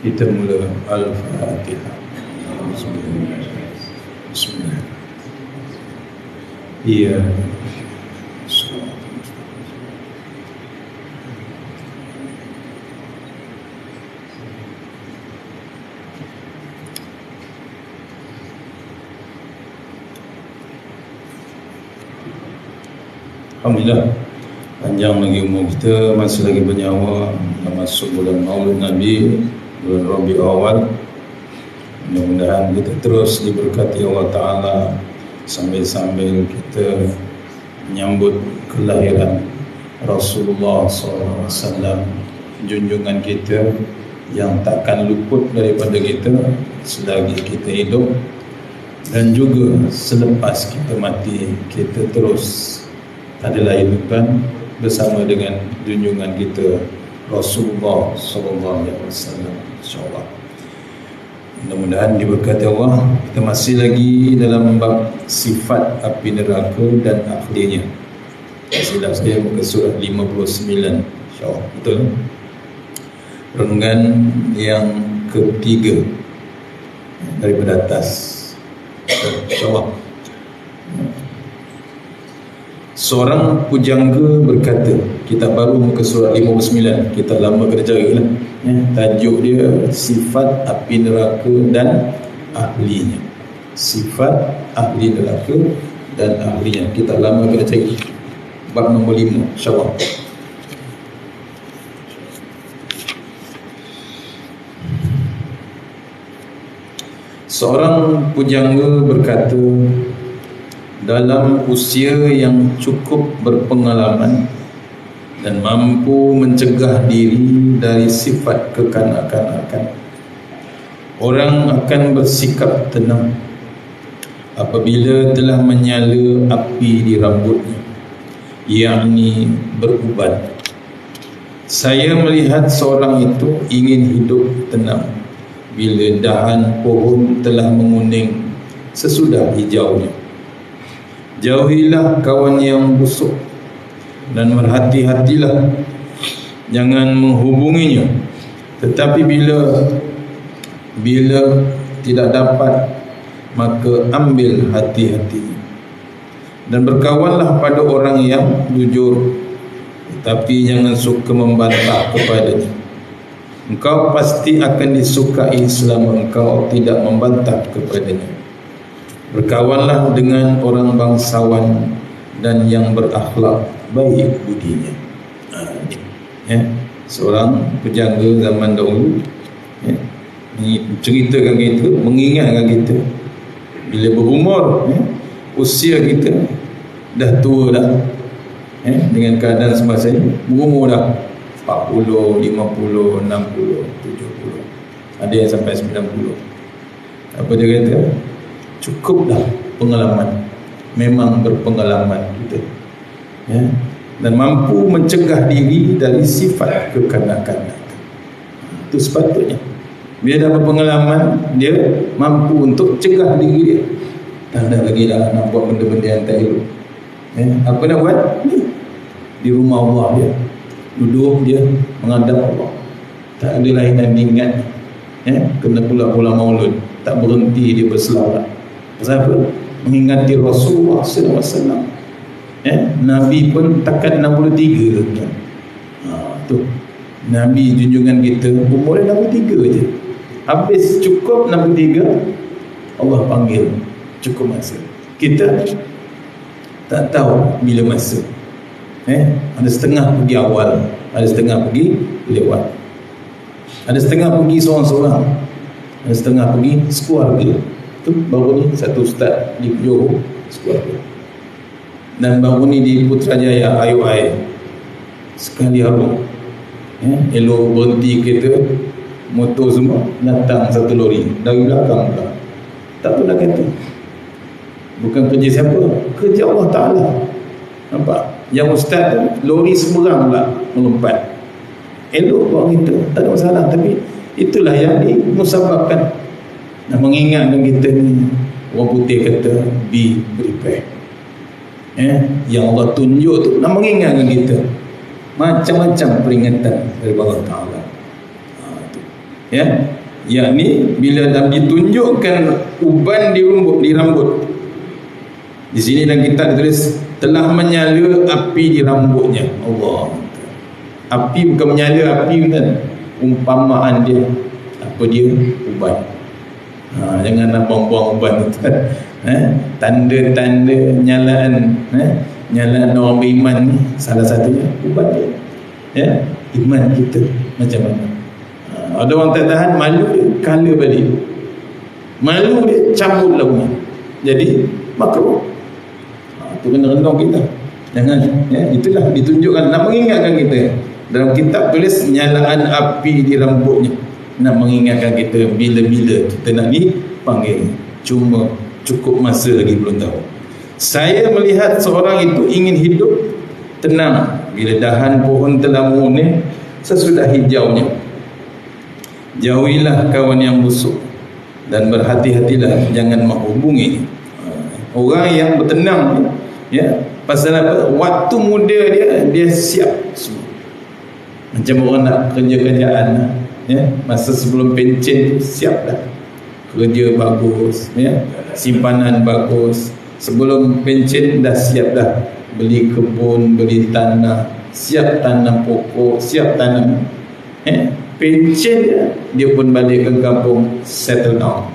Kita mula Al-Fatihah. Bismillah. Iya. Alhamdulillah, panjang lagi umur kita, masih lagi bernyawa, masuk bulan Maulid Nabi, bulan Rabiul Awal. Mudah-mudahan kita terus diberkati Allah Ta'ala sambil-sambil kita menyambut kelahiran Rasulullah SAW, junjungan kita yang takkan luput daripada kita selagi kita hidup, dan juga selepas kita mati kita terus adalah hidupan bersama dengan junjungan kita Rasulullah SAW. InsyaAllah, mudah-mudahan diberkati Allah. Kita masih lagi dalam bab sifat api neraka dan ahlinya. Silap saya muka surah 59, InsyaAllah, betul? Renungan yang ketiga daripada atas, InsyaAllah. Seorang pujangga berkata, kitab baru muka surat 59, kita lama kena cari lah. Tajuk dia sifat api neraka dan ahlinya. Sifat ahli neraka dan ahlinya, kita lama kena cari. Bab nombor 5, insyaAllah. Seorang pujangga berkata, dalam usia yang cukup berpengalaman dan mampu mencegah diri dari sifat kekanak-kanakan, orang akan bersikap tenang apabila telah menyala api di rambutnya, yakni beruban. Saya melihat seorang itu ingin hidup tenang bila dahan pohon telah menguning sesudah hijaunya. Jauhilah kawan yang busuk dan berhati-hatilah jangan menghubunginya. Tetapi bila tidak dapat, maka ambil hati-hatinya. Dan berkawanlah pada orang yang jujur, tetapi jangan suka membantah kepadanya. Engkau pasti akan disukai selama engkau tidak membantah kepadanya. Berkawanlah dengan orang bangsawan dan yang berakhlak baik budinya. Seorang pujangga zaman dahulu ceritakan kita, mengingatkan kita bila berumur, usia kita dah tua dah, dengan keadaan semasa ini, berumur dah 40, 50, 60, 70, ada yang sampai 90. Apa dia kata? cukuplah pengalaman, memang berpengalaman kita, ya, dan mampu mencegah diri dari sifat kekanak-kanak. Itu sepatutnya. Bila dah berpengalaman, dia mampu untuk cegah diri dia. Tak ada lagi dah nak buat benda-benda yang tak elok. Apa nak buat? Di rumah Allah dia, duduk dia menghadap Allah, tak ada lain yang diingat. Kena pula maulud, tak berhenti dia berselawat. Pasal apa? Mengingati Rasulullah SAW. Nabi pun takat 63 tu. Tu Nabi junjungan kita umur dia 63 je. Habis cukup 63, Allah panggil, cukup masa. Kita tak tahu bila masa. Ada setengah pergi awal, ada setengah pergi lewat, ada setengah pergi seorang-seorang, ada setengah pergi sekeluarga. Tu baru ni satu ustaz di Johor sekeluarga, dan baru ni di Putrajaya IOI sekali harum. Elok berhenti kereta, motor semua, datang satu lori dari belakang pula. Tak tahu nak kata bukan kerja siapa, kerja Allah Ta'ala. Nampak? Yang ustaz tu, lori seberang pula melompat. Elok buat kita, tak ada masalah. Tapi itulah yang dimusababkan. Nak mengingatkan kita ni, orang putih kata be prepared. Yang Allah tunjuk tu nak mengingatkan kita macam-macam peringatan dari Allah Ta'ala. Yakni bila dah ditunjukkan uban di rambut. Di sini dalam kitab ditulis telah menyala api di rambutnya. Allah. Api bukan menyala api kan. Umpamaan dia apa dia? Uban. Jangan nak buang-buang uban tu. Tanda-tanda nyalaan nyalaan orang beriman ni salah satunya uban dia. Iman kita macam mana. Ada orang tak tahan, malu dia kala balik. Malu dia cabut lagunya. Jadi makruh. Itu kena rendam kita. Jangan, itulah ditunjukkan, nak mengingatkan kita. Dalam kitab tulis nyalaan api di rambutnya, nak mengingatkan kita bila-bila kita nak dipanggil. Cuma cukup masa lagi belum tahu. Saya melihat seorang itu ingin hidup tenang bila dahan pohon telah menguning sesudah hijaunya. Jauhilah kawan yang busuk dan berhati-hatilah jangan menghubungi orang yang bertenang. Pasal apa? Waktu muda dia siap semua. Macam orang nak kerja kerjaan, masa sebelum pencen siap dah, kerja bagus, simpanan bagus. Sebelum pencen dah siap dah, beli kebun, beli tanah, siap tanam pokok, siap tanam. Pencen dia pun balik ke kampung, settle down.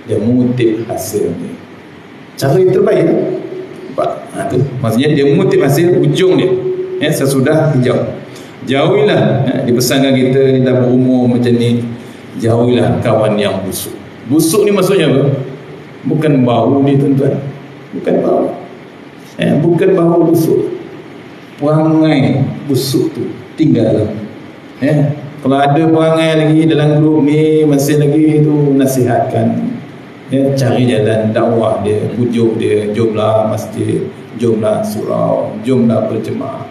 Dia mengutip hasil dia. Cara yang terbaik tu. Maksudnya dia mengutip hasil ujung dia, sesudah hijau. Jauhilah, dipesankan kita ni dah berumur macam ni, jauhilah kawan yang busuk. Busuk ni maksudnya apa? Bukan bau ni tuan-tuan, bukan bau, bukan bau busuk, perangai busuk tu tinggal. Kalau ada perangai lagi dalam grup ni masih lagi tu, nasihatkan, cari jalan dakwah dia, pujuk dia, jomlah masjid, jomlah surau, jomlah berjemaah,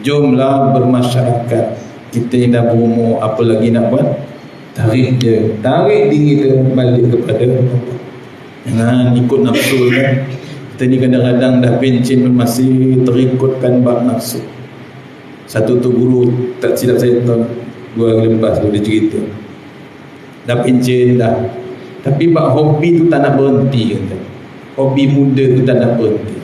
jomlah bermasyarakat. Kita ni dah berumur, apa lagi nak buat? Tarik dia, tarik diri dia balik kepada Allah. Jangan ikut nafsu kan. Kita ni kadang-kadang dah pencen pun masih terikutkan bab nafsu. Satu tu guru, tak silap saya tahun 2015 tu dia cerita, dah pencen dah, tapi bab hobi tu tak nak berhenti kan. Hobi muda tu tak nak berhenti.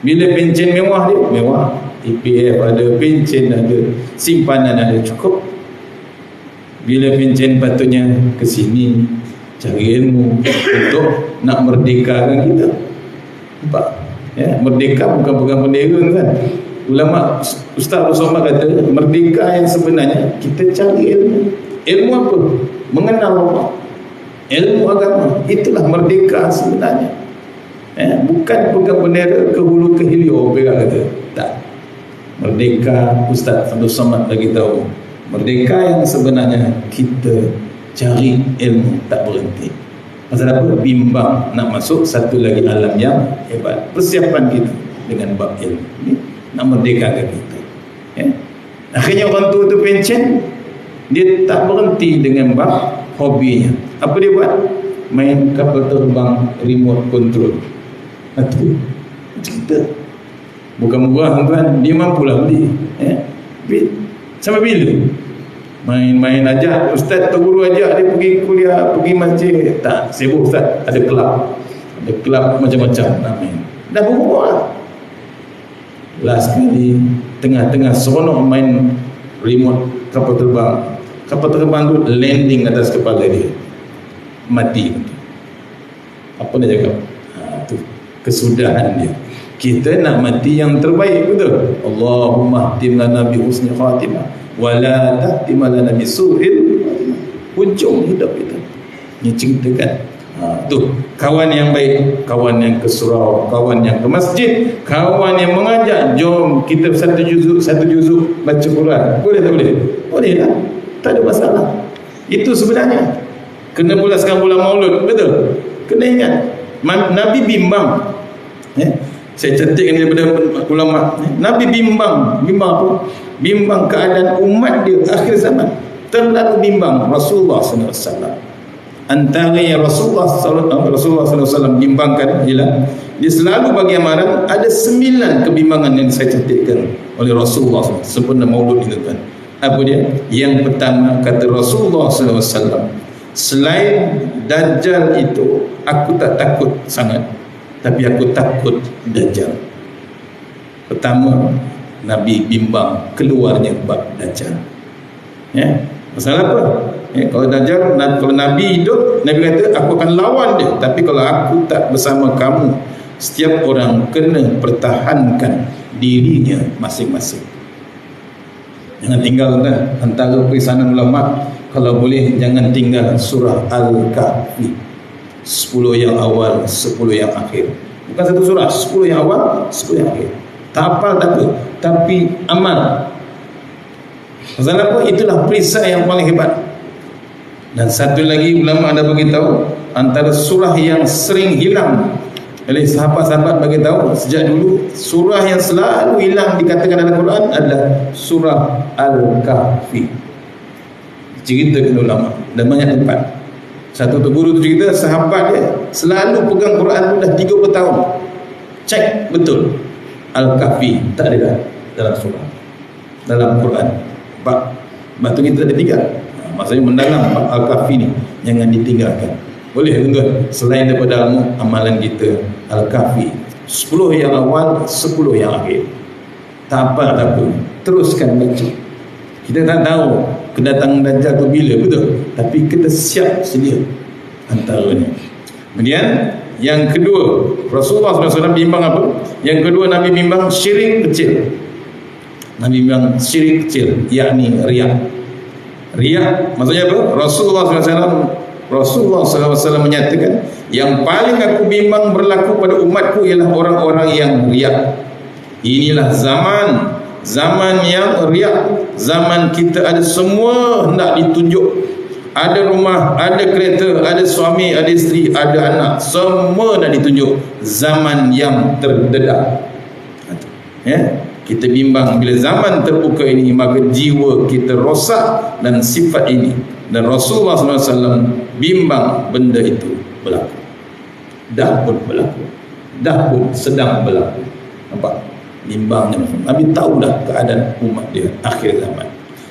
Bila pencen mewah dia, mewah, EPF ada, pencen ada, simpanan ada, cukup. Bila pencen patutnya ke sini cari ilmu untuk nak merdekakan kita. Nampak? Merdeka bukan pegang bendera kan. Ulama Ustaz Rasulullah kata merdeka yang sebenarnya kita cari ilmu. Ilmu apa? Mengenal Allah, ilmu agama. Itulah merdeka sebenarnya. Bukan pegang bendera ke hulu ke hilir orang kata. Tak. Merdeka, Ustaz Abdul Somad bagi tahu, merdeka yang sebenarnya kita cari ilmu tak berhenti. Pasal apa? Bimbang nak masuk satu lagi alam yang hebat. Persiapan kita dengan bab ilmu ni nak merdekakan kita. Ya? Akhirnya orang tua tu pencen, dia tak berhenti dengan bab hobinya. Apa dia buat? Main kapal terbang remote control. Itu cerita. Bukan murah tuan, dia mampulah beli. Sampai bila? Main-main ajak, ustaz atau guru ajak dia pergi kuliah, pergi masjid. Tak, sibuk ustaz. Ada kelab macam-macam nak main. Dah berubah lah. Last kali tengah-tengah seronok main remote kapal terbang. Kapal terbang tu landing atas kepala dia. Mati. Apa dia cakap? Tu kesudahan dia. Kita nak mati yang terbaik, betul? Allahumma htim lana bi husni khatimah wa la tahtim lana bi su'il hujung hidup kita. Ni ceritakan. Tu kawan yang baik, kawan yang ke surau, kawan yang ke masjid, kawan yang mengajak, jom kita satu juzuk baca Quran. Boleh tak boleh? Boleh lah. Tak ada masalah. Itu sebenarnya kena pulaskan bulan Maulud, betul? Kena ingat Nabi bimbang. Saya cantikkan daripada ulama. Nabi bimbang apa? Bimbang keadaan umat dia akhir zaman. Terlalu bimbang Rasulullah SAW. Antara yang Rasulullah SAW bimbangkan ialah dia selalu bagi amaran. Ada 9 kebimbangan yang saya cantikkan oleh Rasulullah SAW sempena Maulud itu kan. Apa dia? Yang pertama, kata Rasulullah SAW, selain Dajjal itu aku tak takut sangat, tapi aku takut Dajjal. Pertama, Nabi bimbang keluarnya bab Dajjal. Pasal apa? Kalau Dajjal, kalau Nabi hidup, Nabi kata aku akan lawan dia. Tapi kalau aku tak bersama kamu, setiap orang kena pertahankan dirinya masing-masing. Jangan tinggal antara perisanan ulama, kalau boleh jangan tinggal surah Al-Kahfi, 10 yang awal, 10 yang akhir. Bukan satu surah, 10 yang awal, 10 yang akhir. Tak hafal tak apa, tapi amal. Pasal apa? Itulah perisai yang paling hebat. Dan satu lagi ulama ada bagi tahu, antara surah yang sering hilang oleh sahabat-sahabat bagi tahu sejak dulu, surah yang selalu hilang dikatakan dalam Quran adalah surah Al-Kahfi. Ceritakan ulama dan banyak tempat. Satu tu guru tu cerita sahabat dia selalu pegang Quran tu dah 30 tahun. Cek betul Al-Kahfi tak ada dalam surah, dalam Quran. Batu kita ada 3. Maksudnya mendalam Al-Kahfi ni jangan ditinggalkan. Boleh tuan-tuan, selain daripada amalan kita Al-Kahfi 10 yang awal, 10 yang akhir. Tak apa, teruskan baca. Kita tak tahu kedatangan Dajjal tu bila, betul? Tapi kita siap sedia antaranya. Kemudian yang kedua, Rasulullah SAW bimbang apa? Yang kedua, Nabi bimbang syirik kecil. Nabi bimbang syirik kecil, yakni riak. Riak maksudnya apa? Rasulullah SAW menyatakan, yang paling aku bimbang berlaku pada umatku ialah orang-orang yang riak. Inilah zaman yang riak. Zaman kita ada semua hendak ditunjuk. Ada rumah, ada kereta, ada suami, ada isteri, ada anak, semua nak ditunjuk. Zaman yang terdedah. Kita bimbang bila zaman terbuka ini, maka jiwa kita rosak dan sifat ini. Dan Rasulullah SAW bimbang benda itu berlaku. Dah pun berlaku, dah pun sedang berlaku. Nampak? Bimbangnya Nabi tahu dah keadaan umat dia akhir zaman.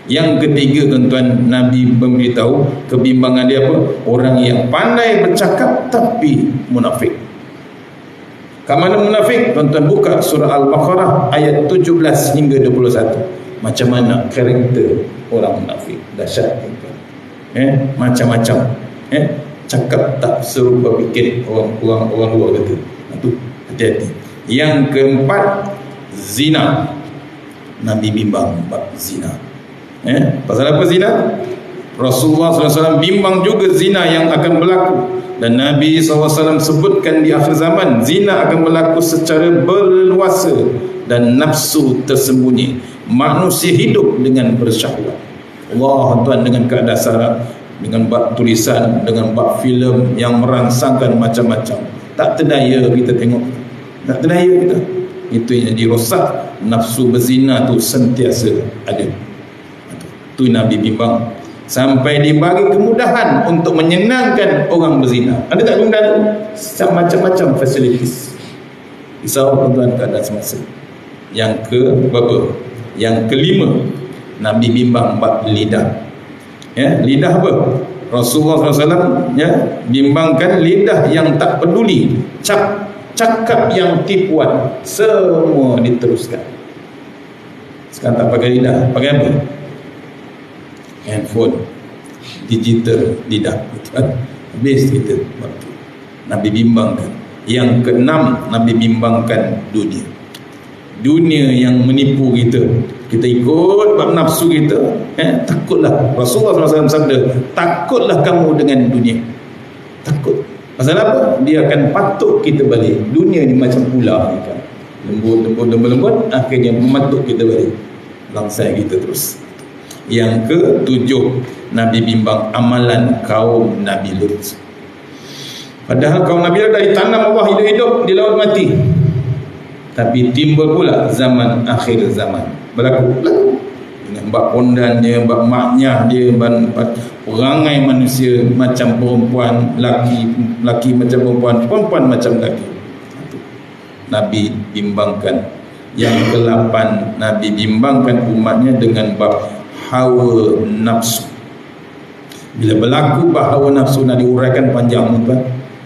Yang ketiga tuan-tuan, Nabi memberitahu kebimbangan dia apa? Orang yang pandai bercakap tapi munafik. Kat mana munafik? Tuan-tuan buka surah Al-Baqarah ayat 17 hingga 21. Macam mana karakter orang munafik. Dahsyat tuan-tuan. Macam-macam. Cakap tak serupa fikir orang luar kata. Itu hati-hati. Yang keempat, zina. Nabi bimbang bab zina. Pasal apa zina? Rasulullah SAW bimbang juga zina yang akan berlaku. Dan Nabi SAW sebutkan di akhir zaman, zina akan berlaku secara berleluasa dan nafsu tersembunyi. Manusia hidup dengan bersyahwat. Allah Tuhan dengan keadaan dengan bab tulisan, dengan bab filem yang merangsangkan macam-macam. Tak terdaya kita tengok, tak terdaya kita. Itu yang dirosak. Nafsu berzina tu sentiasa ada. Tu Nabi bimbang sampai dibagi kemudahan untuk menyenangkan orang berzina. Ada tak kemudahan tu? Macam-macam fasilitas. Risau tuan-tuan keadaan semasa. Yang ke berapa? Yang kelima, Nabi bimbang bab lidah. Ya, lidah apa? Rasulullah SAW bimbangkan lidah yang tak peduli, cakap yang tipuan, semua diteruskan. Sekarang tak pakai lidah, pakai apa? Handphone, digital lidah. Habis kita waktu. Nabi bimbangkan. Yang keenam, Nabi bimbangkan dunia. Dunia yang menipu kita. Kita ikut bab nafsu kita, takutlah. Rasulullah SAW sabda, takutlah kamu dengan dunia. Takut. Pasal apa? Dia akan patuk kita balik. Dunia ni macam ular ni kan. Lembut, akhirnya mematuk kita balik. Langsai kita terus. Yang ke-7, Nabi bimbang amalan kaum Nabi Lut. Padahal kaum Nabi Lut dah ditanam Allah hidup-hidup di laut mati. Tapi timbul pula zaman akhir zaman. Berlaku dengan bab pondan dia, bab maknya dia, perangai manusia macam perempuan, laki macam perempuan, perempuan macam laki. Nabi bimbangkan. Yang ke-8, Nabi bimbangkan umatnya dengan bab hawa nafsu. Bila berlaku bab hawa nafsu, nak diuraikan panjang tuan.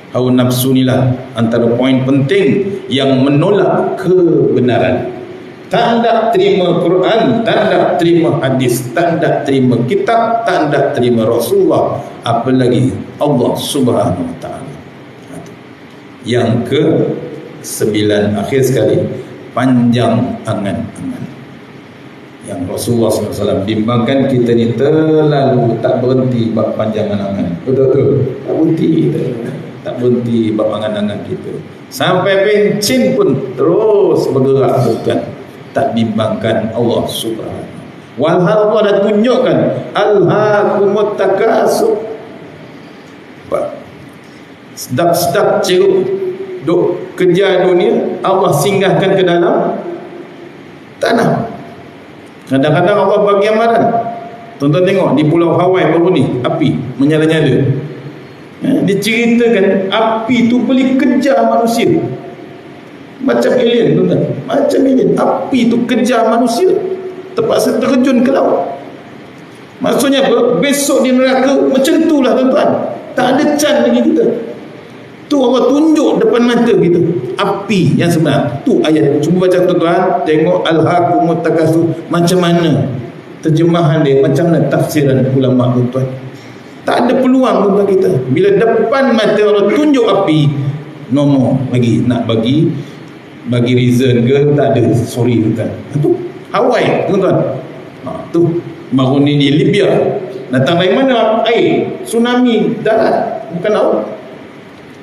Hawa nafsu inilah antara poin penting yang menolak kebenaran. Tak nak terima Quran, tak nak terima hadis, tak nak terima kitab, tak nak terima Rasulullah, apalagi Allah Subhanahu Wa Taala. Yang ke-9, akhir sekali, panjang angan-angan. Yang Rasulullah SAW bimbangkan kita ni terlalu tak berhenti bab panjang angan-angan. Betul-betul tak berhenti kita. Tak berhenti bab angan-angan kita. Sampai pencin pun terus bergerak bukan. Tak bimbangkan Allah Subhanahu. Walhal Allah dah tunjukkan alhaakumut takasur. Sedap-sedap ceruk duk kejar dunia, Allah singgahkan ke dalam tanah. Kadang-kadang Allah bagi amaran. Tuan-tuan tengok di Pulau Hawaii baru ni api menyala-nyala. Diceritakan api tu boleh kejar manusia. Macam alien tuan-tuan. Macam alien. Api tu kejar manusia, terpaksa terjun ke laut. Maksudnya apa? Besok di neraka macam itulah tuan-tuan. Tak ada can lagi kita. Tu Allah tunjuk depan mata kita api yang sebenar. Tu ayat. Cuba baca tuan-tuan. Tengok alhaakumut takasur. Macam mana terjemahan dia, macam mana tafsiran ulama tuan-tuan. Tak ada peluang tuan-tuan kita. Bila depan mata Allah tunjuk api, nombor lagi nak bagi reason ke, tak ada. Sorry tuan-tuan. Tu Hawaii tuan-tuan. Tu baru ni di Libya. Datang dari mana? Air, tsunami, darat, bukan laut.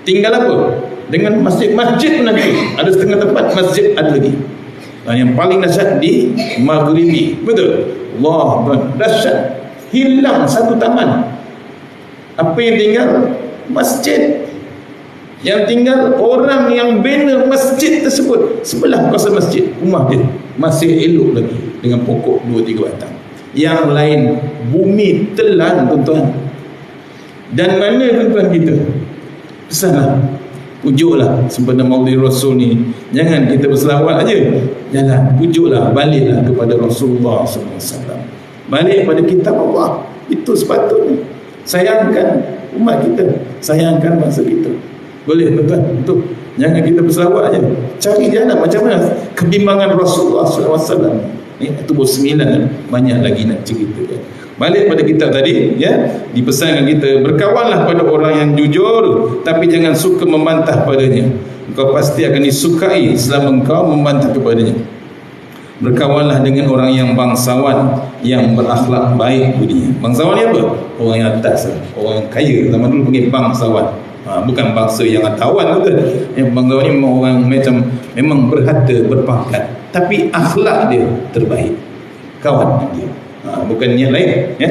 Tinggal apa? Dengan masjid-masjid pun nanti ada setengah tempat masjid ada lagi. Yang paling dahsyat di Maghribi. Betul? Allah dahsyat. Hilang satu taman. Apa yang tinggal? Masjid. Yang tinggal orang yang bina masjid tersebut. Sebelah kawasan masjid, rumah dia masih elok lagi dengan pokok 2-3 batang. Yang lain bumi telan tuan-tuan. Dan mana tuan-tuan kita? Pesanlah, pujuklah sempena Maulid Rasul ni. Jangan kita berselawat aja. Jangan, pujuklah, baliklah kepada Rasulullah SAW. Balik pada kitab Allah. Itu sepatutnya. Sayangkan umat kita, sayangkan bangsa kita. Boleh tuan-tuan? Betul. Jangan kita berselawat aja. Cari jalan macam mana kebimbangan Rasulullah SAW. Itu baru 9, banyak lagi nak ceritakan. Balik pada kitab tadi, ya, dipesankan kita berkawanlah pada orang yang jujur, tapi jangan suka membantah padanya. Engkau pasti akan disukai selama engkau membantah kepadanya. Berkawanlah dengan orang yang bangsawan, yang berakhlak baik budinya. Bangsawan ni apa? Orang yang atas, orang yang kaya. Zaman dulu panggil bangsawan. Bukan bangsa yang hartawan tu. Yang bangsawan ni memang orang macam memang berharta, berpangkat, tapi akhlak dia terbaik. Kawan dia. Bukan niat lain, ya.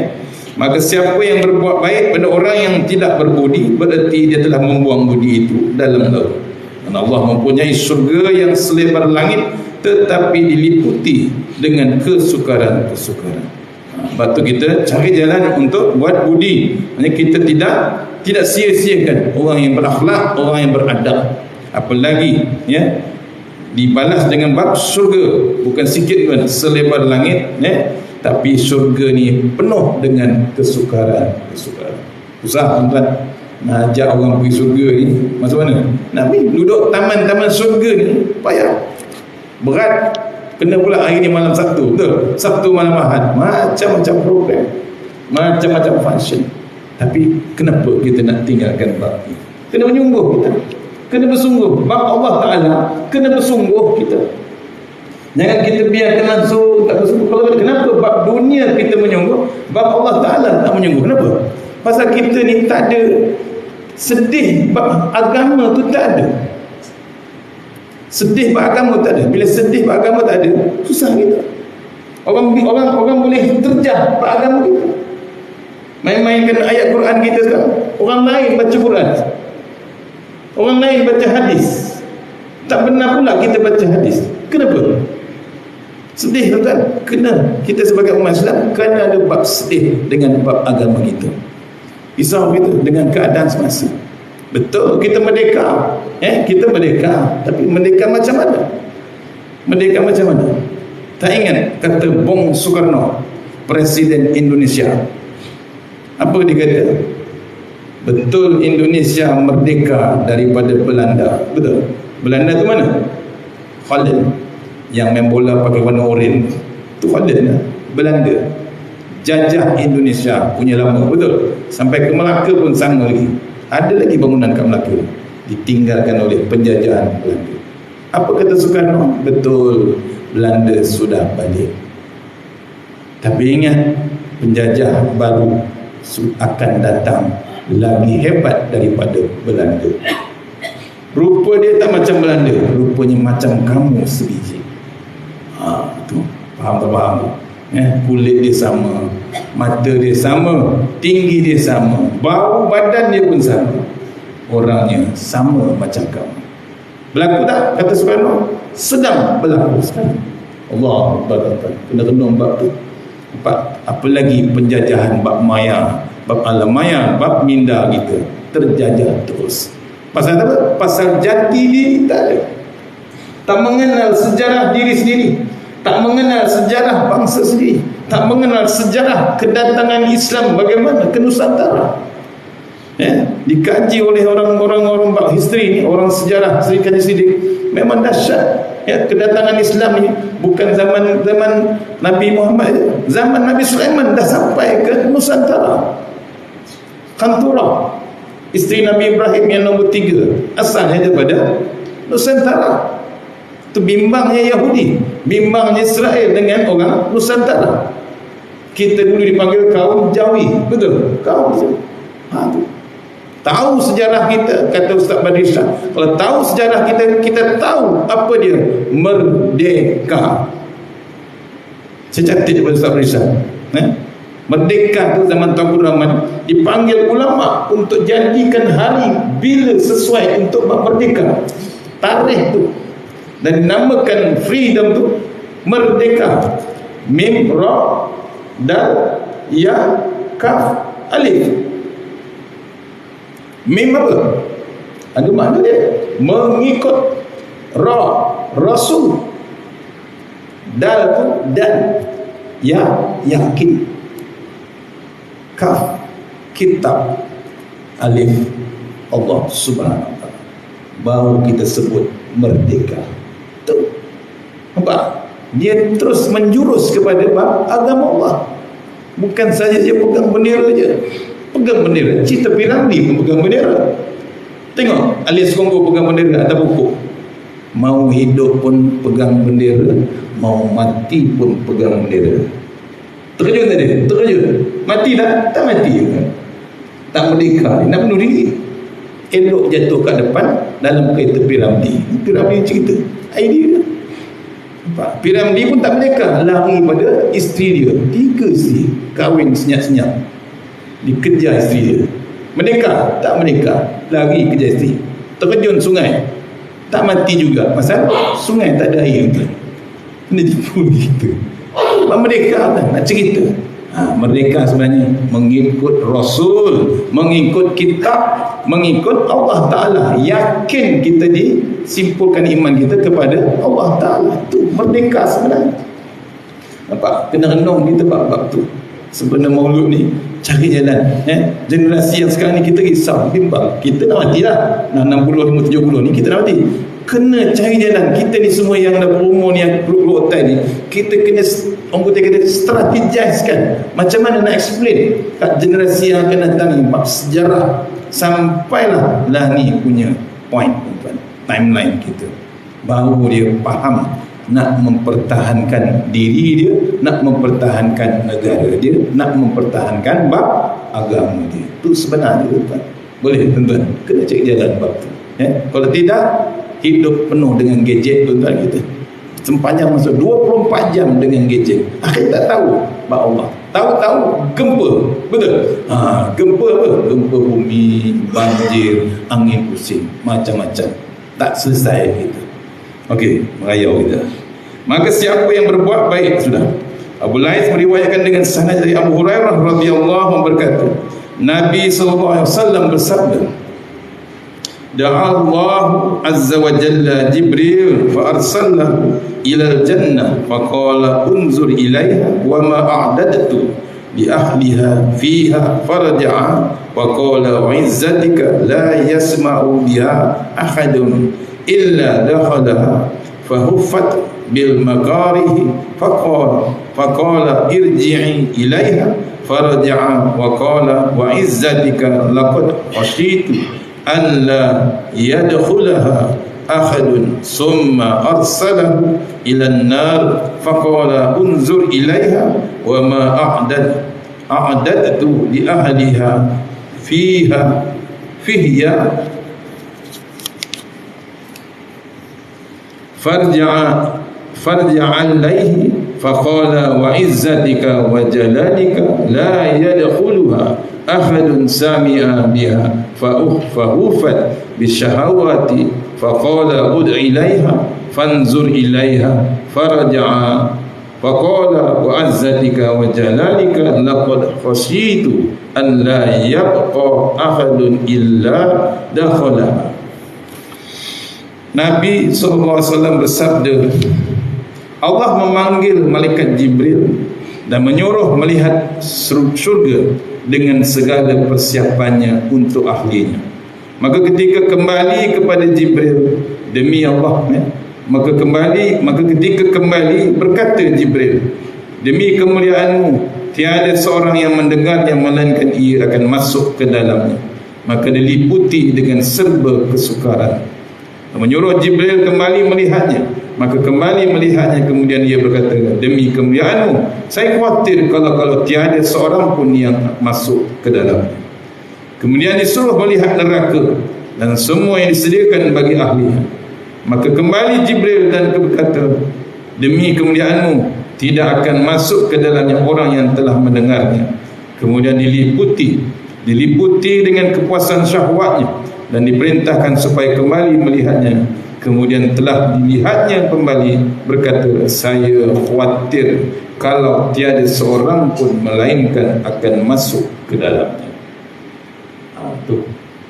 Maka siapa yang berbuat baik pada orang yang tidak berbudi, berarti dia telah membuang budi itu dalam laut. Dan Allah mempunyai syurga yang selebar langit, tetapi diliputi dengan kesukaran-kesukaran. Sebab tu kita cari jalan untuk buat budi. Maksudnya kita tidak sia-siakan orang yang berakhlak, orang yang beradab. Apalagi ya, dibalas dengan bab syurga, bukan sikit pun, selebar langit ya. Tapi syurga ni penuh dengan kesukaran-kesukaran. Susah tuan-tuan nak ajak orang pergi syurga ni, macam mana? Nak pergi duduk taman-taman syurga ni payah, berat. Kena pula hari ni malam Sabtu, betul? Sabtu malam Ahad, macam-macam program, macam-macam function. Tapi kenapa kita nak tinggalkan bab ni? Kena menyungguh kita, kena bersungguh. Bab Allah Ta'ala kena bersungguh kita. Jangan kita biarkan langsung tak bersungguh. Kenapa? Bab dunia kita menyungguh, bab Allah Ta'ala tak menyungguh. Kenapa? Pasal kita ni tak ada sedih. Bab agama tu tak ada. Sedih bab agama tak ada. Bila sedih bab agama tak ada, susah kita. Orang boleh terjah bab agama kita, main-mainkan ayat Quran kita sekarang. Orang lain baca Quran, orang lain baca hadis, tak benar pula kita baca hadis. Kenapa? Sedih tuan-tuan. Kena, kita sebagai umat Islam kena ada bab sedih dengan bab agama kita, risau kita dengan keadaan semasa. Betul kita merdeka, kita merdeka, tapi merdeka macam mana? Merdeka macam mana? Tak ingat kata Bung Soekarno, Presiden Indonesia, apa dia kata? Betul Indonesia merdeka daripada Belanda. Betul. Belanda tu mana? Khalid, yang main bola pakai warna oranye tu Khalid lah. Belanda jajah Indonesia punya lama, betul. Sampai ke Melaka pun sama lagi. Ada lagi bangunan kat Melaka ditinggalkan oleh penjajahan Belanda. Apa kata Soekarno? Betul, Belanda sudah balik. Tapi ingat, penjajah baru akan datang lagi hebat daripada Belanda. Rupa dia tak macam Belanda, rupanya macam kamu sebiji. Tu faham tak faham? Kulit dia sama, mata dia sama, tinggi dia sama, bau badan dia pun sama, orangnya sama macam kamu. Berlaku tak? Kata Soekarno, sedang berlaku sekarang. Allah Akbar. Kena renung bab tu. Apa lagi penjajahan bab maya, bab alam maya, bab minda kita terjajah terus. Pasal apa? Pasal jati diri tak ada, tak mengenal sejarah diri sendiri, tak mengenal sejarah bangsa sendiri, tak mengenal sejarah kedatangan Islam bagaimana ke Nusantara. Dikaji oleh orang-orang bab history ni, orang sejarah Sri Kaji Siddiq, memang dahsyat. Kedatangan Islam ni bukan zaman Nabi Muhammad, zaman Nabi Sulaiman dah sampai ke Nusantara. Kantura, isteri Nabi Ibrahim yang nombor 3, asalnya daripada Nusantara. Itu bimbangnya Yahudi, bimbangnya Israel dengan orang Nusantara. Kita dulu dipanggil kaum Jawi, betul? Kaum tu. Tahu sejarah kita, kata Ustaz Badri Shah. Kalau tahu sejarah kita, kita tahu apa dia merdeka. Saya catat daripada Ustaz Badri Shah. Merdeka tu zaman Tuanku Rahman, dipanggil ulama untuk jadikan hari bila sesuai untuk merdeka, tarikh tu, dan dinamakan freedom tu merdeka. Mim, Ra, Dal, Ya, Kaf, Alif. Mim apa? Ada makna dia, mengikut. Ra, Rasul. Dal tu dan. Ya, yakin. Kaf, kitab. Alif, Allah Subhanahu wa ta'ala. Baru kita sebut merdeka. Tu nampak? Dia terus menjurus kepada agama Allah. Bukan saja dia pegang bendera je. Pegang bendera, Cita Piramli pun pegang bendera. Tengok alias Kongo pegang bendera atas pokok. Mau hidup pun pegang bendera, mau mati pun pegang bendera. Terkejut tak dia? Terkejut. Mati tak? Tak mati kan? Tak merdeka, nak bunuh diri. Elok jatuh kat depan dalam kereta Piramli. Piramli cerita idea dia. Piramli pun tak merdeka, lari pada isteri dia. 3 isteri, kahwin senyap-senyap. dikejar isteri dia. Merdeka, tak merdeka, lari kejar isteri. Terjun sungai, tak mati juga, pasal sungai tak ada air kan. Kena tipu kita. Merdeka kan, nak cerita. Merdeka sebenarnya mengikut Rasul, mengikut kitab, mengikut Allah Ta'ala. Yakin kita disimpulkan iman kita kepada Allah Ta'ala. Itu merdeka sebenarnya. Nampak? Kena renung kita bab-bab tu. Sebenarnya maulud ni cari jalan. Generasi yang sekarang ni kita risau, bimbang. Kita dah mati lah. 60, 50, 70 ni kita dah mati. Kena cari jalan. Kita ni semua yang dah berumur ni, yang perlu hotel ni, kita kena, orang kata kita strategize kan. Macam mana nak explain kat generasi yang akan datang ni bab sejarah, sampailah lah ni punya point, timeline kita, baru dia faham nak mempertahankan diri dia, nak mempertahankan negara dia, nak mempertahankan bab agama dia. Itu sebenarnya tuan. Boleh tuan-tuan, kena cek jalan bab tu. Kalau tidak, hidup penuh dengan gadget tuan-tuan kita. Sepanjang masa 24 jam dengan gadget. Akhir tak tahu bab Allah. Tahu-tahu gempa. Betul? Gempa apa? Gempa bumi, banjir, angin pusing, macam-macam. Tak selesai kita. Okey, merayau kita. Maka siapa yang berbuat baik, sudah. Abu Lais meriwayatkan dengan sanad dari Abu Hurairah radhiyallahu anhu berkata, Nabi SAW bersabda, Da'a Allah azza wa jalla Jibril fa arsalahu ila al-jannah fa qala unzur ilaiha wa ma a'dadtu li ahliha fiha farja'a wa qala wa izzatika la yasma'u biha ahadun illa dakhalaha fa huffat bil makarihi fa qala irji'i ilaiha farja'a wa qala wa izzatika laqad khashitu an la yadkhulaha ahadun summa arsalahu ila an-nar faqala unzur ilaiha wa ma a'dadtu li ahliha fiha farja'a alayhi faqala wa izzatika wa jalalika la yadkhuluha ahadun sami'a biha fahufat bisyahawati faqala ud'i ilaiha fanzur ilaiha faraja'a faqala wa azzatika wa jalalika laqad khasyitu an la yabqa ahadun illa dakhalaha. Nabi SAW bersabda, Allah memanggil malaikat Jibril dan menyuruh melihat syurga dengan segala persiapannya untuk ahlinya. Maka ketika kembali kepada Jibril, demi Allah, maka ketika kembali berkata Jibril, demi kemuliaanmu tiada seorang yang mendengarnya melainkan ia akan masuk ke dalamnya. Maka diliputi dengan serba kesukaran. Menyuruh Jibril kembali melihatnya. Maka kembali melihatnya, kemudian ia berkata, demi kemuliaanmu saya khawatir kalau tiada seorang pun yang masuk ke dalamnya. Kemudian disuruh melihat neraka dan semua yang disediakan bagi ahlinya. Maka kembali Jibril dan berkata, demi kemuliaanmu tidak akan masuk ke dalamnya orang yang telah mendengarnya. Kemudian diliputi dengan kepuasan syahwatnya dan diperintahkan supaya kembali melihatnya. Kemudian telah dilihatnya kembali, berkata, saya khawatir kalau tiada seorang pun melainkan akan masuk ke dalamnya. Tuh.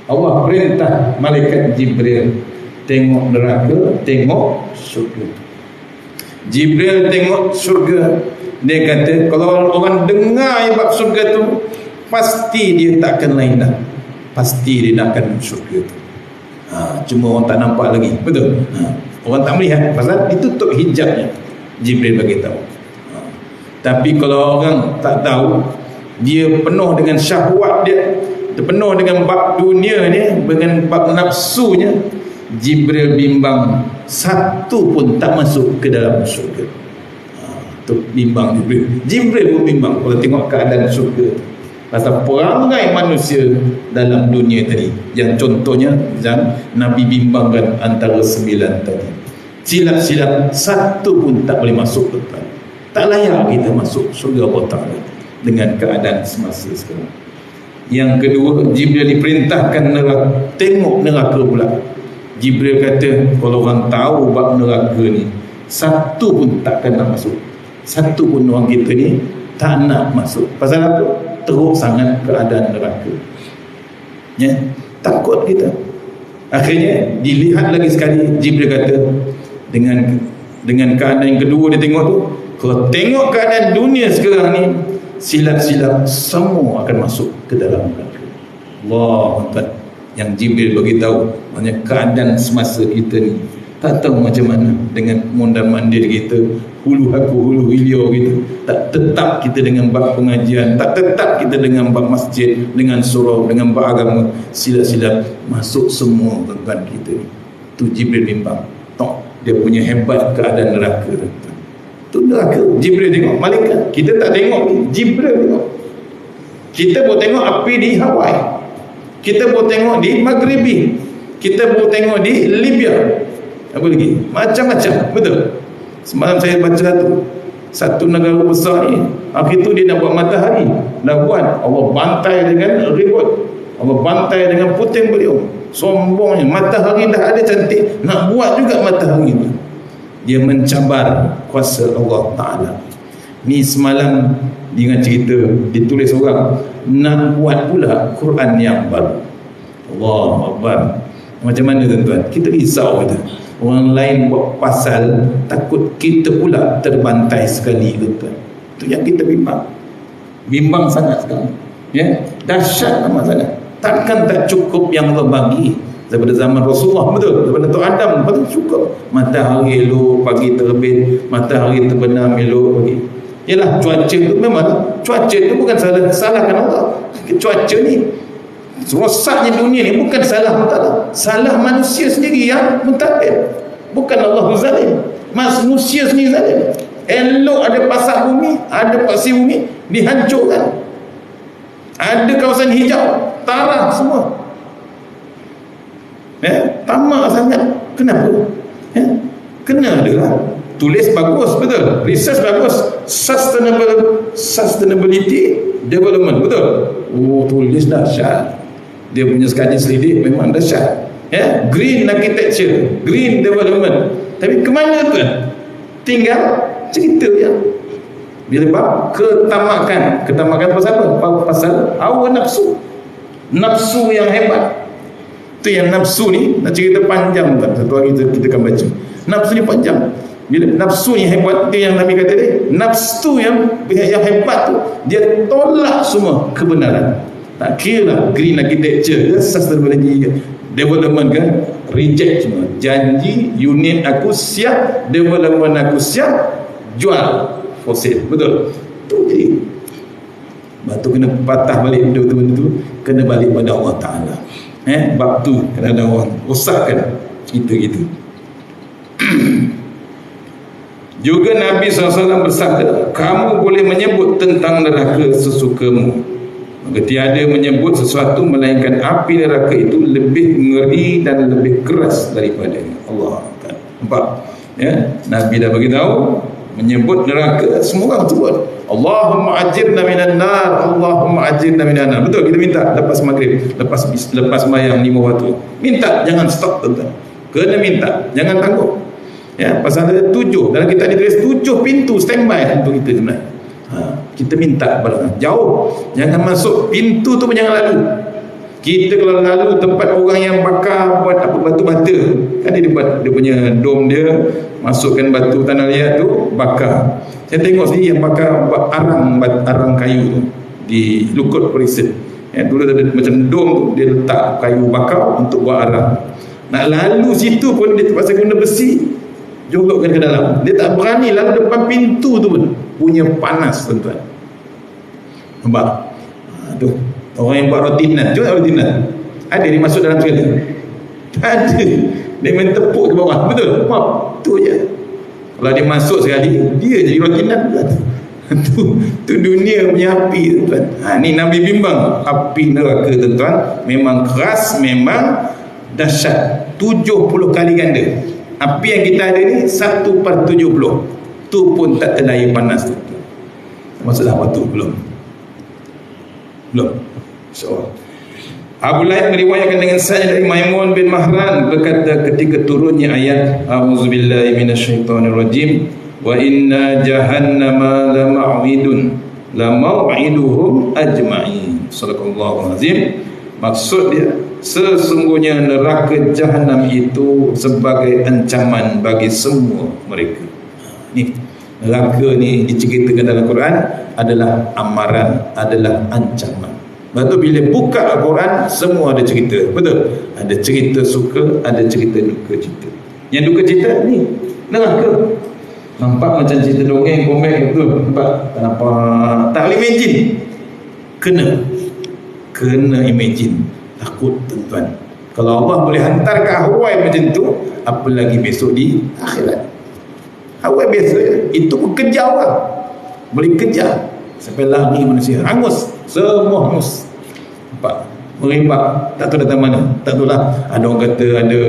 Allah perintah malaikat Jibril tengok neraka, tengok syurga. Jibril tengok syurga. Dia kata kalau orang dengar bab syurga tu, pasti dia tak akan lain dah. Pasti dia nak akan syurga tu. Cuma orang tak nampak lagi. Betul? Orang tak melihat pasal ditutup hijabnya. Jibril bagi tahu. Tapi kalau orang tak tahu, dia penuh dengan syahwat dia penuh dengan bab dunia ni, dengan bab nafsunya, Jibril bimbang satu pun tak masuk ke dalam syurga. Tu bimbang Jibril pun bimbang kalau tengok keadaan syurga tu. Pasal perangai manusia dalam dunia tadi, yang contohnya yang Nabi bimbangkan antara 9 tadi, silap-silap satu pun tak boleh masuk ke dalam. Tak layak kita masuk syurga Allah Ta'ala dengan keadaan semasa sekarang. Yang kedua, Jibril diperintahkan neraka, tengok neraka pula. Jibril kata, kalau orang tahu bab neraka ni, satu pun takkan nak masuk. Satu pun orang kita ni tak nak masuk. Pasal apa? Teruk sangat keadaan neraka. Ya, takut kita. Akhirnya dilihat lagi sekali, Jibril kata, dengan keadaan yang kedua dia tengok tu, kalau tengok keadaan dunia sekarang ni, silap-silap semua akan masuk ke dalam neraka. Allah Tuhan. Yang Jibril bagi tahu, maknanya keadaan semasa kita ni tak tahu macam mana, dengan mondar mandir kita, hulu aku hulu hilir kita, tak tetap kita dengan bab pengajian, tak tetap kita dengan bab masjid, dengan surau, dengan bab agama, silap-silap masuk semua tuan kita ni. Tu Jibril bimbang. Tok, dia punya hebat keadaan neraka. Tu neraka, Jibril tengok, malaikat. Kita tak tengok ni, Jibril tengok. Kita boleh tengok api di Hawaii, kita boleh tengok di Maghribi, kita boleh tengok di Libya, apa lagi, macam-macam. Betul. Semalam saya baca satu negara besar ni, akhir tu dia nak buat matahari, dah buat, Allah bantai dengan ribut, Allah bantai dengan puting beliung. Sombongnya, matahari dah ada cantik, nak buat juga matahari tu. Dia mencabar kuasa Allah Ta'ala. Ni semalam dengan cerita ditulis orang nak buat pula Quran yang baru. Allah Akbar. Macam mana tuan-tuan? Kita risau kita. Orang lain buat pasal, takut kita pula terbantai sekali, tuan-tuan. Itu yang kita bimbang. Bimbang sangat sekarang. Ya, dahsyat amat sangat. Takkan tak cukup yang Allah bagi daripada zaman Rasulullah, betul, daripada Tok Adam, betul cukup. Matahari elok pagi terbit, matahari terbenam elok pagi. Yalah, cuaca tu memang, cuaca tu bukan salahkan Allah. Cuaca ni, rosaknya dunia ni bukan salah Allah, salah manusia sendiri yang mentadbir. Bukan Allah zalim, manusia sendiri zalim. Elok ada pasar bumi, ada pasir bumi dihancurkan, ada kawasan hijau tarah semua. Tamak sangat. Kenapa? Kena adalah tulis bagus, betul, research bagus, sustainability development, betul. Oh, tulis dahsyat. Dia punya sekali selidik memang dahsyat. Green architecture, green development. Tapi ke mana tu? Tinggal cerita je. Bila bab ketamakan pasal apa? Pasal hawa nafsu. Nafsu yang hebat. Tu yang nafsu ni, nak cerita panjang tak? Satu hari kita akan baca. Nafsu ni panjang. Bila nafsu yang hebat, tu yang Nabi kata dia, nafsu yang hebat tu, dia tolak semua kebenaran. Tak kira lah green architecture ke, sustainability development ke, reject semua. Janji unit aku siap, development aku siap, jual fosil, betul. Tu jadi batu kena patah balik benda tu, kena balik pada Allah Ta'ala. Bab tu kadang-kadang orang rosakkan kita gitu. Juga Nabi SAW bersabda, kamu boleh menyebut tentang neraka sesukamu, maka tiada menyebut sesuatu melainkan api neraka itu lebih ngeri dan lebih keras daripadanya. Allah akan nampak, Nabi dah beritahu menyebut neraka, semua orang sebut Allahumma ajirna minan nar, Allahumma ajirna minan nar. Betul, kita minta lepas maghrib, lepas sembahyang 5 waktu, minta, jangan stop tuan-tuan, kena minta, jangan tangguh. Pasal ada 7, dalam kita ditulis 7 pintu standby untuk kita sebenarnya. Kita minta jauh, jangan masuk pintu tu pun jangan lalu. Kita kalau lalu tempat orang yang bakar buat apa, batu bata kan, dia buat dia punya dom dia, masukkan batu tanah liat tu bakar. Saya tengok sini yang bakar buat arang kayu tu di Lukut Perisen. Dulu ada macam dom tu, dia letak kayu bakar untuk buat arang. Nak lalu situ pun dia terpaksa guna besi, jolokkan ke dalam. Dia tak berani lalu depan pintu tu pun, punya panas tuan-tuan. Nampak? Tu orang yang buat rotinan, cuba rotinan, ada dia masuk dalam sekali, tak ada, dia main tepuk ke bawah, betul, pop, tu je. Kalau dia masuk sekali, dia jadi rotinan. tu dunia punya api, tuan. Ni Nabi bimbang api neraka, tuan-tuan, memang keras, memang dahsyat, 70 kali ganda. Api yang kita ada ni 1/70, tu pun tak terlayan panas tu. Maksudlah waktu belum InsyaAllah. Abu Laib meriwayatkan dengan saya dari Maimun bin Mahran berkata ketika turunnya ayat A'udzubillahi minasyaitonirrajim wa inna jahannama lamau'iduhum ajma'in. Sadaqallahul azim. Maksud dia, sesungguhnya neraka jahanam itu sebagai ancaman bagi semua mereka. Ni neraka ni diceritakan dalam Quran adalah amaran, adalah ancaman. Lepas tu bila buka Al-Quran, semua ada cerita. Betul? Ada cerita suka, ada cerita duka cita. Yang duka cita ni neraka. Nampak macam cerita dongeng, komik, betul? Nampak? Tak nampak. Tak boleh imagine. Kena imagine. Takut tuan-tuan. Kalau Allah boleh hantar ke ahwal macam tu, apa lagi besok di akhirat? Ahwal biasa, itu pun kejar orang. Boleh kejar. Sampai lari manusia. Hangus. Semua hangus. Nampak? Merimpak. Tak tahu datang mana. Tak tahu lah. Ada orang kata ada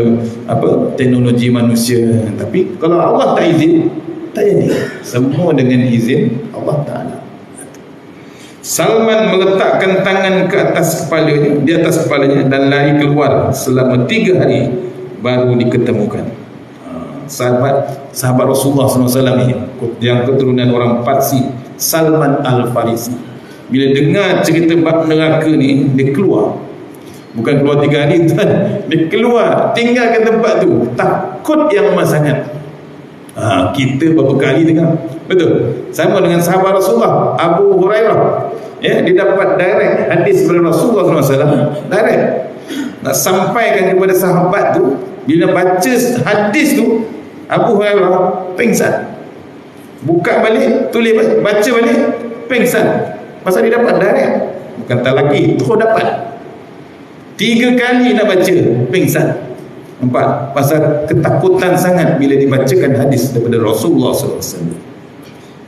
teknologi manusia. Tapi kalau Allah tak izin, tak jadi. Semua dengan izin Allah Ta'ala. Salman meletakkan tangan ke atas kepalanya, di atas kepalanya, dan lari keluar selama 3 hari baru diketemukan. Sahabat Rasulullah SAW ni, yang keturunan orang Parsi, Salman Al-Farisi, bila dengar cerita bab neraka ni, dia keluar. Bukan keluar 3 hari tuan, dia keluar, tinggalkan tempat tu, takut yang amat sangat. Kita berapa kali dengar, betul? Sama dengan sahabat Rasulullah Abu Hurairah, dia dapat direct hadis dari Rasulullah SAW, direct nak sampaikan kepada sahabat tu. Bila baca hadis tu, Abu Hurairah pengsan, buka balik, tulis balik, baca balik, pengsan. Pasal dia dapat direct, bukan tak lagi, terus dapat 3 kali nak baca, pengsan. Nampak? Pasal ketakutan sangat bila dibacakan hadis daripada Rasulullah SAW.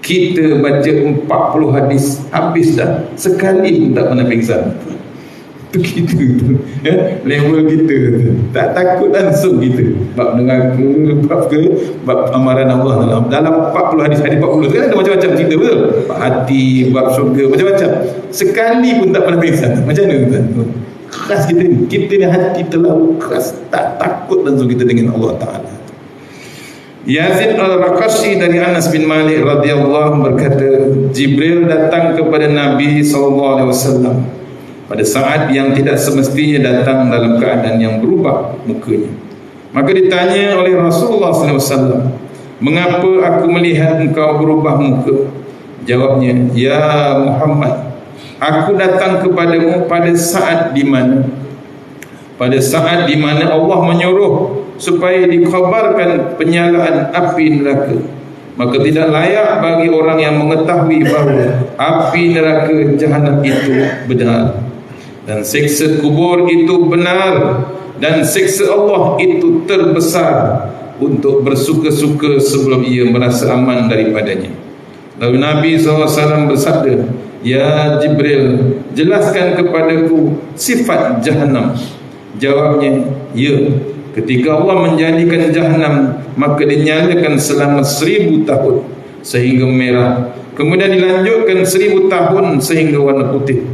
Kita baca 40 hadis, habis dah, sekali pun tak pernah pingsan. Itu kita tu, level kita tu. Tak takut langsung kita. Bab neraka, bab amaran Allah dalam 40 hadis 40 kan ada macam-macam cerita, betul? Bab hati, bab syurga, macam-macam. Sekali pun tak pernah pingsan. Macam mana tuan? Keras kita ni hati terlalu keras, tak takut langsung kita dengan Allah Ta'ala. Yazid Al-Raqashi dari Anas bin Malik radhiyallahu berkata, Jibril datang kepada Nabi SAW pada saat yang tidak semestinya datang dalam keadaan yang berubah mukanya. Maka ditanya oleh Rasulullah SAW, mengapa aku melihat engkau berubah muka? Jawabnya, ya Muhammad, aku datang kepadamu pada saat di mana Allah menyuruh supaya dikhabarkan penyalaan api neraka. Maka tidak layak bagi orang yang mengetahui bahawa api neraka jahanam itu benar, dan siksa kubur itu benar, dan siksa Allah itu terbesar, untuk bersuka-suka sebelum ia merasa aman daripadanya. Lalu Nabi SAW bersabda, ya Jibril, jelaskan kepadaku sifat jahanam. Jawabnya, ya, ketika Allah menjadikan jahanam, maka dinyalakan selama 1000 tahun sehingga merah, kemudian dilanjutkan 1000 tahun sehingga warna putih,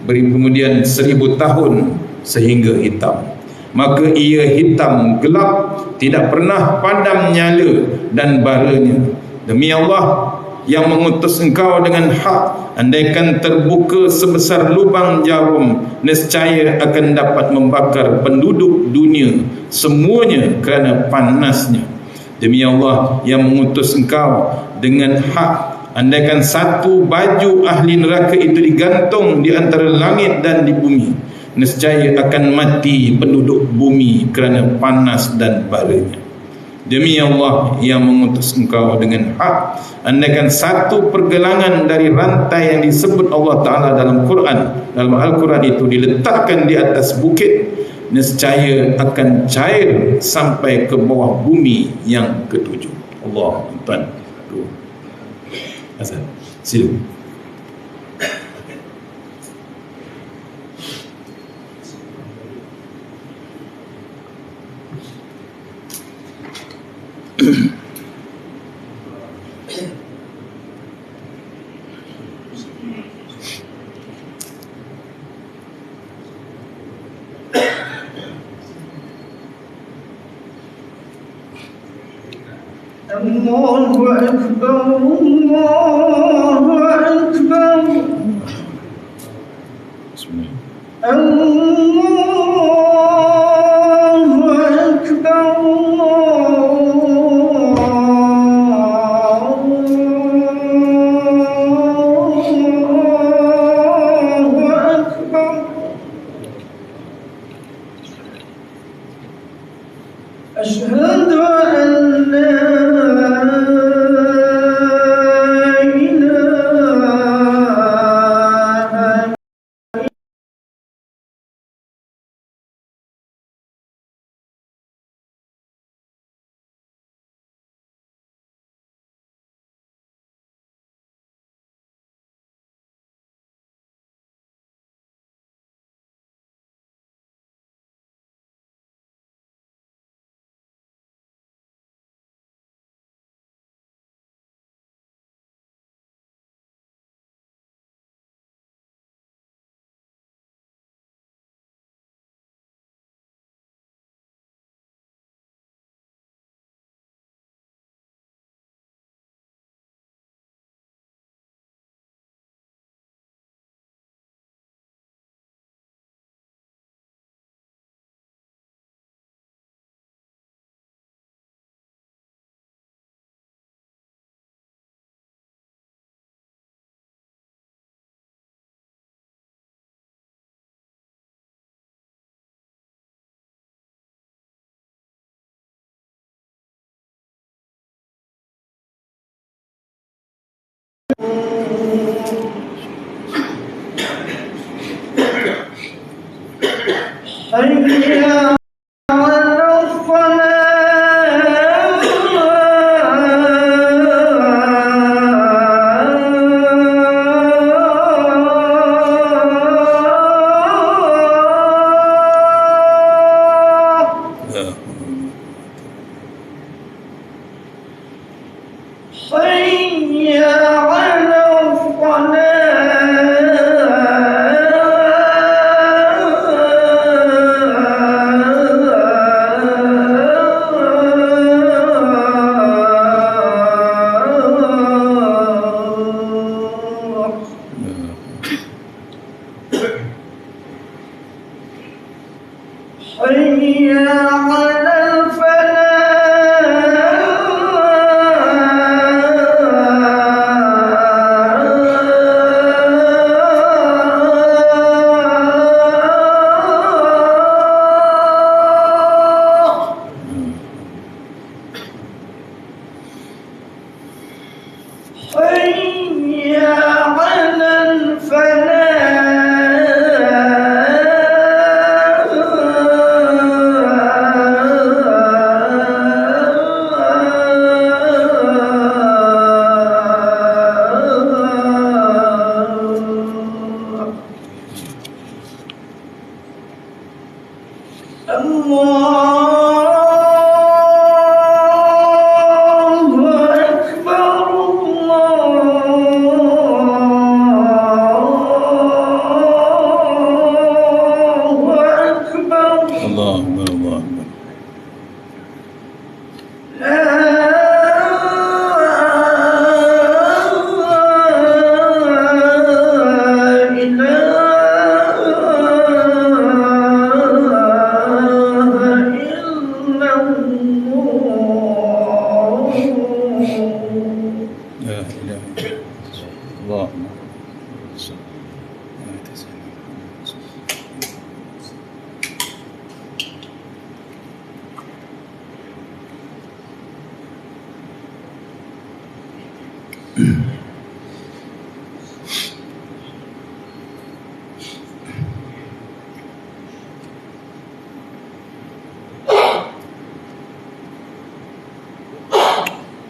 kemudian 1000 tahun sehingga hitam. Maka ia hitam gelap, tidak pernah padam nyala dan baranya. Demi Allah yang mengutus engkau dengan hak, andaikan terbuka sebesar lubang jarum, nescaya akan dapat membakar penduduk dunia semuanya kerana panasnya. Demi Allah yang mengutus engkau dengan hak, andaikan satu baju ahli neraka itu digantung di antara langit dan di bumi, nescaya akan mati penduduk bumi kerana panas dan baranya. Demi Allah yang mengutus engkau dengan hak, andaikan satu pergelangan dari rantai yang disebut Allah Ta'ala dalam Quran, dalam Al-Quran itu diletakkan di atas bukit, nescaya akan cair sampai ke bawah bumi yang ketujuh. Allah Tuhan. Asal sila. الله أكبر الله أكبر الله أكبر الله أكبر أشهد أن لا إله حي على الصلاة حي على حي على الفلاح حي على الفلاح الله أكبر الله أكبر الله أكبر الله أكبر لا إله إلا الله لا إله إلا الله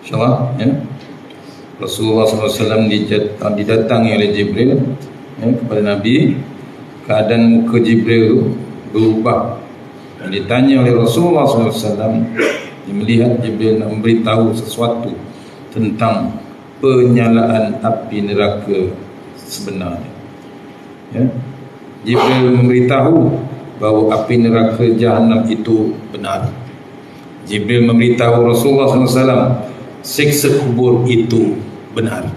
InsyaAllah ya. Rasulullah SAW didatangi oleh Jibril ya, kepada Nabi. Keadaan muka Jibril itu berubah. Dan ditanya oleh Rasulullah SAW, dia melihat Jibril nak memberitahu sesuatu tentang penyalaan api neraka sebenarnya ya. Jibril memberitahu bahawa api neraka Jahannam itu benar. Jibril memberitahu Rasulullah SAW siksa kubur itu benar.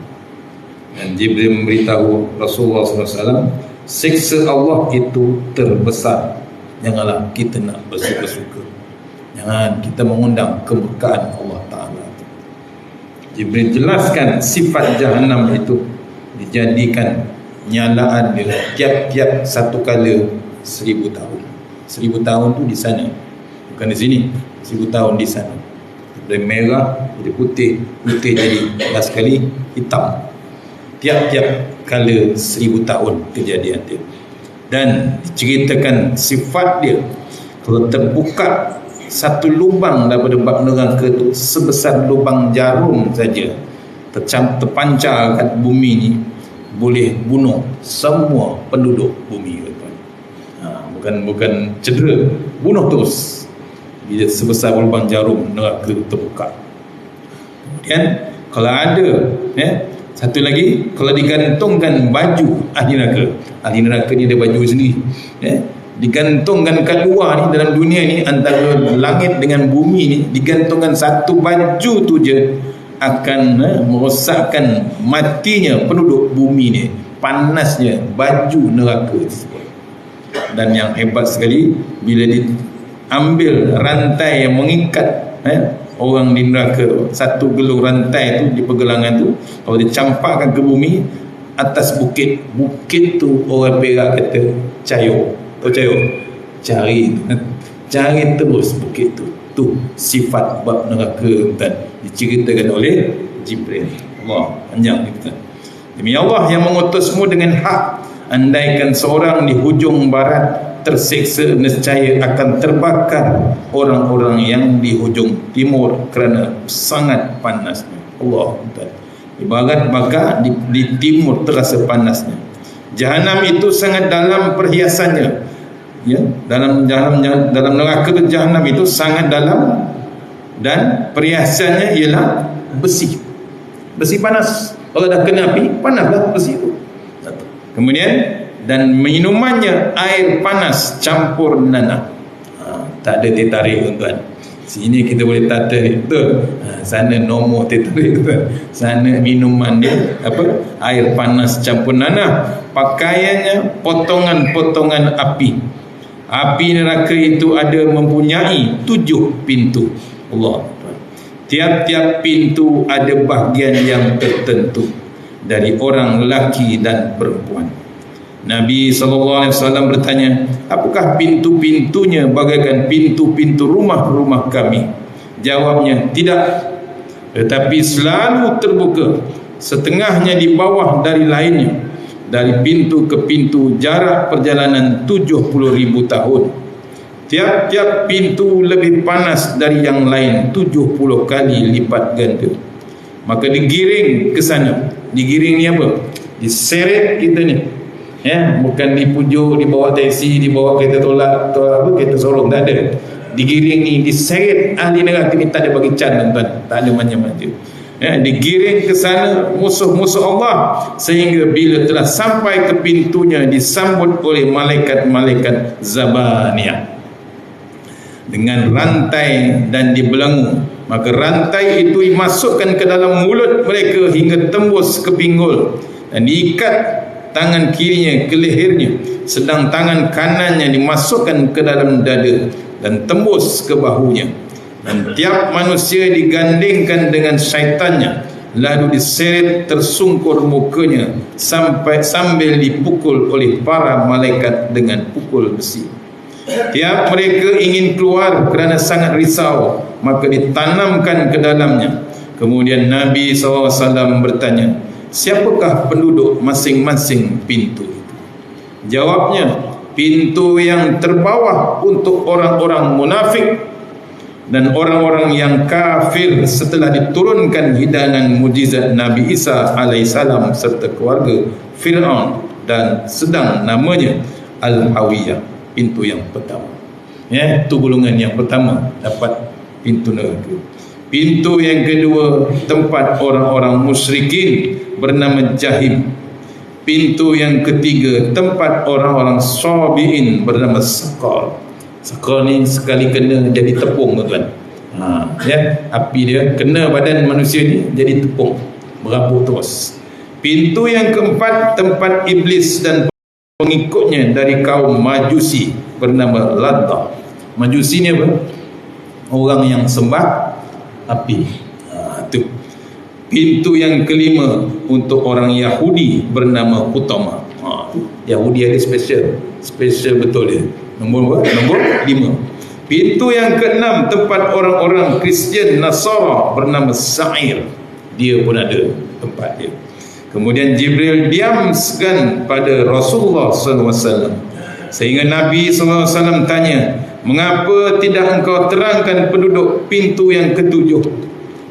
Dan Jibril memberitahu Rasulullah SAW, siksa Allah itu terbesar. Janganlah kita nak bersuka-suka, jangan kita mengundang kemurkaan Allah Ta'ala. Jibril jelaskan sifat Jahannam itu dijadikan nyalaan dia tiap-tiap satu kala 1000 tahun. 1000 tahun tu di sana, bukan di sini. 1000 tahun di sana. Dari merah jadi putih, putih jadi last kali hitam. Tiap-tiap kala 1000 tahun kejadian dia. Dan diceritakan sifat dia, kalau terbuka satu lubang daripada bab neraka itu sebesar lubang jarum saja, terpancar kat bumi ni, boleh bunuh semua penduduk bumi. Bukan cedera, bunuh terus bila sebesar lubang jarum neraka terbuka. Kemudian kalau ada satu lagi, kalau digantungkan baju ahli neraka ni ada baju sendiri, digantungkan kat luar ni, dalam dunia ni, antara langit dengan bumi ni, digantungkan satu baju tu je akan merosakkan matinya penduduk bumi ni, panasnya baju neraka tersebut. Dan yang hebat sekali, bila diambil rantai yang mengikat orang di neraka, satu gelung rantai tu di pergelangan tu, kalau dicampakkan ke bumi atas bukit tu, orang Perak kata cayo. Tahu cayo? Cari terus bukit tu sifat bab neraka dan diceritakan oleh Jibril. Allah panjang kita. Demi Allah yang mengutusmu dengan hak, andaikan seorang di hujung barat tersiksa, nescaya akan terbakar orang-orang yang di hujung timur kerana sangat panasnya. Allah ibarat bakar di timur terasa panasnya. Jahanam itu sangat dalam perhiasannya, ya, dalam neraka Jahanam itu sangat dalam, dan perhiasannya ialah besi panas. Kalau dah kena api, panaslah besi itu. Kemudian, dan minumannya air panas campur nanah. Tak ada teh tarik, tuan-tuan. Sini kita boleh tarik, betul. Sana nombor teh tarik, tuan. Sana minuman dia air panas campur nanah. Pakaiannya potongan-potongan api. Api neraka itu ada mempunyai 7 pintu. Allah. Tiap-tiap pintu ada bahagian yang tertentu dari orang lelaki dan perempuan. Nabi SAW bertanya, apakah pintu-pintunya bagaikan pintu-pintu rumah-rumah kami? Jawabnya, tidak, tetapi selalu terbuka, setengahnya di bawah dari lainnya. Dari pintu ke pintu jarak perjalanan 70,000 tahun. Tiap-tiap pintu lebih panas dari yang lain 70 kali lipat ganda. Maka digiring ke sana. Digiring ni apa? Diseret kita ni, bukan dipujuk, dibawa teksi, dibawa kereta tolak kereta sorong, tak ada. Digiring ni, diseret ahli neraka ni, tak ada bagi can, tuan, tak ada macam-macam. Digiring ke sana musuh-musuh Allah, sehingga bila telah sampai ke pintunya disambut oleh malaikat-malaikat Zabaniyah dengan rantai dan dibelenggu. Maka rantai itu dimasukkan ke dalam mulut mereka hingga tembus ke pinggul, dan diikat tangan kirinya ke lehernya, sedang tangan kanannya dimasukkan ke dalam dada dan tembus ke bahunya. Dan tiap manusia digandingkan dengan syaitannya, lalu diseret tersungkur mukanya sambil dipukul oleh para malaikat dengan pukul besi. Tiap mereka ingin keluar kerana sangat risau, maka ditanamkan ke dalamnya. Kemudian Nabi SAW bertanya, siapakah penduduk masing-masing pintu itu? Jawabnya, pintu yang terbawah untuk orang-orang munafik dan orang-orang yang kafir setelah diturunkan hidangan mujizat Nabi Isa alaihissalam serta keluarga Fir'aun, dan sedang namanya Al-Hawiyah, pintu yang pertama. Itu golongan yang pertama dapat pintu neraka. Pintu yang kedua tempat orang-orang musyrikin bernama Jahim. Pintu yang ketiga tempat orang-orang sabiin bernama Sakar. Sakar ni sekali kena jadi tepung, tuan. Api dia kena badan manusia ni jadi tepung, berabuk terus. Pintu yang keempat, tempat iblis dan pengikutnya dari kaum Majusi bernama Laddah. Majusi ni apa? Orang yang sembah api. Itu. Pintu yang kelima untuk orang Yahudi bernama Hutama. Yahudi ada special betul dia. Nombor 5. Pintu yang keenam, tempat orang-orang Kristian Nasara bernama Sa'ir. Dia pun ada tempat dia. Kemudian Jibril diamkan pada Rasulullah SAW, sehingga Nabi SAW tanya, mengapa tidak engkau terangkan penduduk pintu yang ketujuh?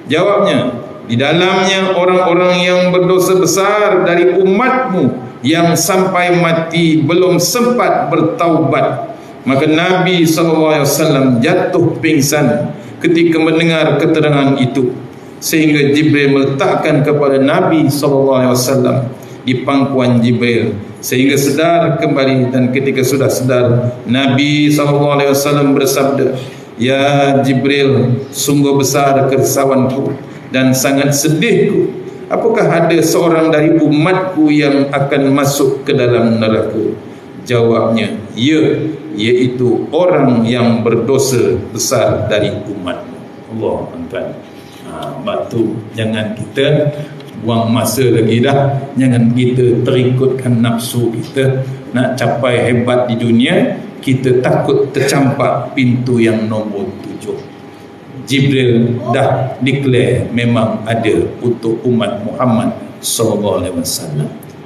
Jawabnya, di dalamnya orang-orang yang berdosa besar dari umatmu yang sampai mati belum sempat bertaubat. Maka Nabi SAW jatuh pingsan ketika mendengar keterangan itu, sehingga Jibril meletakkan kepada Nabi SAW di pangkuan Jibril sehingga sedar kembali. Dan ketika sudah sedar, Nabi SAW bersabda, ya Jibril, sungguh besar keresahanku dan sangat sedihku. Apakah ada seorang dari umatku yang akan masuk ke dalam neraka? Jawabnya, ya, yaitu orang yang berdosa besar dari umatmu. Allah tuan. Batu, jangan kita buang masa lagi dah. Jangan kita terikutkan nafsu kita nak capai hebat di dunia. Kita takut tercampak pintu yang nombor 7. Jibril dah declare memang ada untuk umat Muhammad SAW.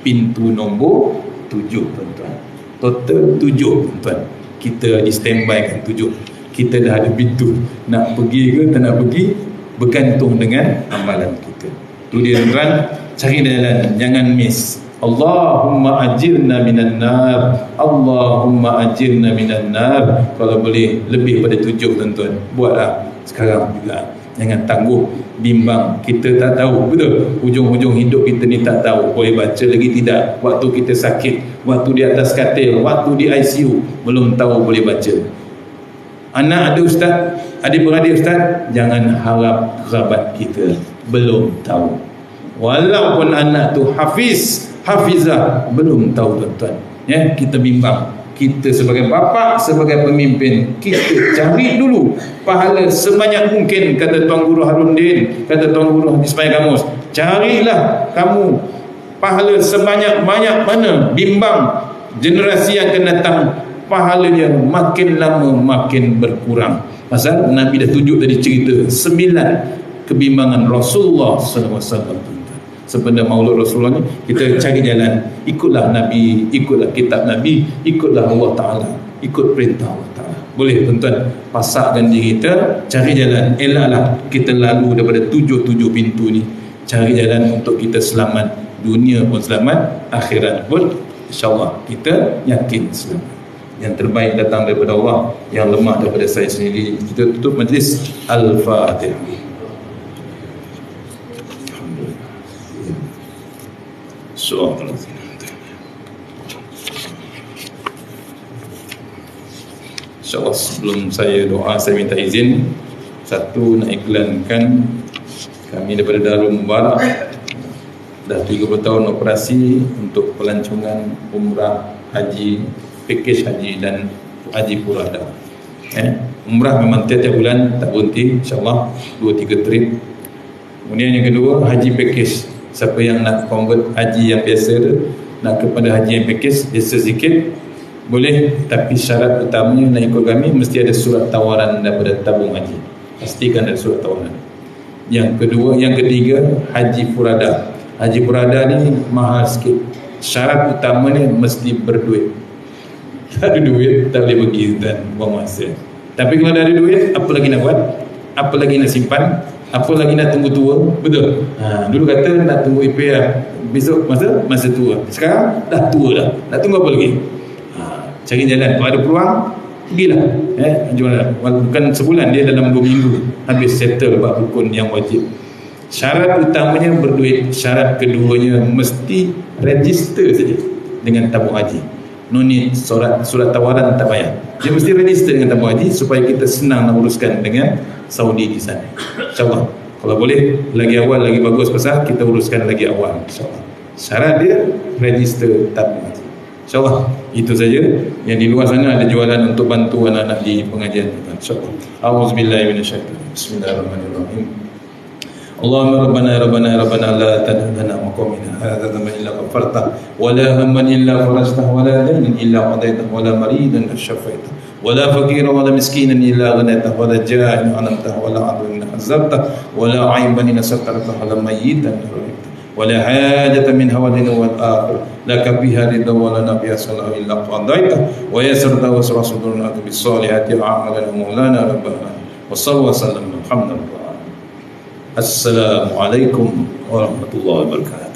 Pintu nombor 7 tuan-tuan. Total 7 tuan-tuan. Kita di standby kan 7. Kita dah ada pintu. Nak pergi ke tak nak pergi bergantung dengan amalan kita. Tu dia tuan, cari jalan, jangan miss. Allahumma ajirna minan nar, Allahumma ajirna minan nar. Kalau boleh lebih pada 7 tuan-tuan, buatlah sekarang juga. Jangan tangguh, bimbang. Kita tak tahu, betul? Hujung-hujung hidup kita ni tak tahu boleh baca lagi tidak. Waktu kita sakit, waktu di atas katil, waktu di ICU, belum tahu boleh baca. Anak ada ustaz, adik-beradik ustaz, jangan harap kerabat kita belum tahu. Walaupun anak tu hafizah, belum tahu tuan-tuan. Kita bimbang. Kita sebagai bapa, sebagai pemimpin, kita cari dulu pahala sebanyak mungkin. Kata Tuan Guru Harundin, kata Tuan Guru Ismail Kamus, carilah kamu pahala sebanyak-banyak mana. Bimbang generasi yang akan datang, pahalanya makin lama makin berkurang. Pasal Nabi dah tunjuk tadi cerita 9 kebimbangan Rasulullah SAW. Sebenarnya maulud Rasulullah ni, kita cari jalan, ikutlah Nabi, ikutlah kitab Nabi, ikutlah Allah Ta'ala, ikut perintah Allah Ta'ala. Boleh tuan-tuan, pasakkan diri kita, cari jalan, elaklah kita lalu daripada 7 pintu ni. Cari jalan untuk kita selamat, dunia pun selamat, akhirat pun insyaAllah kita yakin selamat. Yang terbaik datang daripada Allah, yang lemah daripada saya sendiri. Kita tutup majlis. Al-Fatihah. InsyaAllah sebelum saya doa, saya minta izin satu nak iklankan kami daripada Darul Mubarak dah 30 tahun operasi untuk pelancongan umrah, haji, pakej haji dan haji purada. Umrah memang tiap-tiap bulan tak berhenti, insyaAllah 2-3 trip. Kemudian yang kedua, haji pakej. Siapa yang nak convert haji yang biasa tu, nak kepada haji yang pakej biasa sikit, boleh. Tapi syarat utamanya nak ikut kami mesti ada surat tawaran daripada tabung haji. Pastikan ada surat tawaran. Yang kedua, yang ketiga, haji purada. Haji purada ni mahal sikit. Syarat utamanya mesti berduit. Tak ada duit tak boleh pergi dan buang masa. Tapi kalau dah ada duit, apa lagi nak buat? Apa lagi nak simpan? Apa lagi nak tunggu tua? Betul. Dulu kata nak tunggu IPR besok masa tua. Sekarang dah tua dah. Nak tunggu apa lagi? Cari jalan. Kalau ada peluang, pergilah. Bukan sebulan, dia dalam 2 minggu habis settle bab rukun yang wajib. Syarat utamanya berduit. Syarat keduanya mesti register saja dengan tabung haji. no need surat tawaran tak payah. Dia mesti register dengan tabung haji supaya kita senang nak uruskan dengan Saudi di sana. InsyaAllah. Kalau boleh lagi awal lagi bagus, pasal kita uruskan lagi awal, insyaAllah. Syarat dia register tabung haji. InsyaAllah. Itu saja. Yang di luar sana ada jualan untuk bantu anak-anak di pengajian kita, insyaAllah. A'udzubillahi minasyaitanir rajim. Bismillahirrahmanirrahim. Allahumma rabbana la tad'ana maqamina hadza dhanban illa ghafarta wa la hamman illa farajta wa la daynan illa qadayta wa la maridan shafaita wa la faqiran wa la miskinan illa ghanayta wa la jaa'an anamta wa la 'adwan hazabta wa la 'ayban nasarta wa la mayyitan rahimta wa la hajatan min hawadin wal akhir laka biha ridha wa lana biha salahu illa qadaita wa yasirta wa rasuluna bis salihati a'malana maulana rabbana wa sallallahu alaihi wa sallam. Alhamdulillah. Assalamualaikum warahmatullahi wabarakatuh.